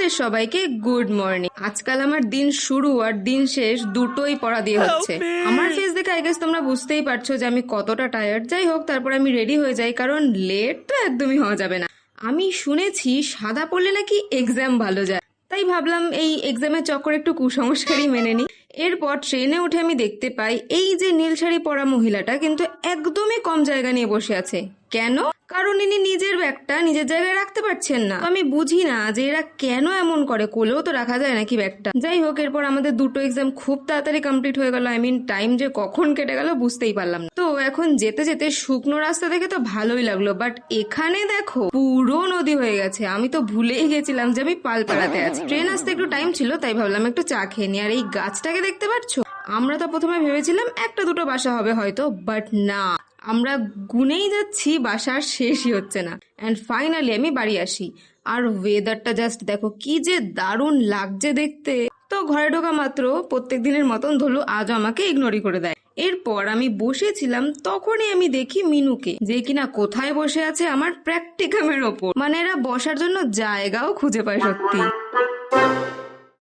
তোমাদের সবাইকে good morning. আজকাল আমার দিন শুরু আর দিন শেষ দুটোই পড়া দিয়ে হচ্ছে। আমার ফেস দেখে আই গেস তোমরা বুঝতেই পারছো যে আমি কতটা টায়ার্ড। যাই হোক, তারপর আমি রেডি হয়ে যাই, কারণ লেট তো একদমই হওয়া যাবে না। আমি শুনেছি সাদা পড়লে নাকি এক্সাম ভালো যায়, তাই ভাবলাম এই এক্সামের চক্করে একটু কুসংস্কারই মেনে নিই। এরপর ট্রেনে উঠে আমি দেখতে পাই এই যে নীল শাড়ি পরা মহিলাটা কিন্তু একদমই কম জায়গা নিয়ে বসে আছে। কেন? কারণ ইনি নিজের ব্যাগটা নিজের জায়গায় রাখতে পারছেন না। তো আমি বুঝি না যে এরা কেন এমন করে, কোলেও তো রাখা যায় নাকি ব্যাগটা। যাই হোক, এরপর আমাদের দুটো এক্সাম খুব তাড়াতাড়ি কমপ্লিট হয়ে গেল। আই মিন টাইম যে কখন কেটে গেল বুঝতেই পারলাম না। তো এখন যেতে যেতে শুকনো রাস্তা দেখে তো ভালোই লাগলো, বাট এখানে দেখো পুরো নদী হয়ে গেছে। আমি তো ভুলেই গেছিলাম যে আমি পালপাড়াতে আছি। ট্রেন আসতে একটু টাইম ছিল, তাই ভাবলাম একটু চা খেয়ে নি। আর এই গাছটাকে দেখতে পাচ্ছো, আমরা তো প্রথমে ভেবেছিলাম একটা দুটো বাসা হবে হয়তো, বাট না, আমরা গুনেই যাচ্ছি, বাসার শেষই হচ্ছে না। অ্যান্ড ফাইনালি আমি বাড়ি আসি, আর ওয়েদারটা জাস্ট দেখো কি যে দারুণ লাগছে দেখতে। তো ঘরে ঢোকা মাত্র প্রত্যেক দিনের মতন ধলু আজও আমাকে ইগনোরই করে দেয়। এরপর আমি বসেছিলাম, তখনই আমি দেখি মিনুকে, যে কিনা কোথায় বসে আছে আমার প্র্যাকটিকামের ওপর। মানে এরা বসার জন্য জায়গাও খুঁজে পায় সত্যি।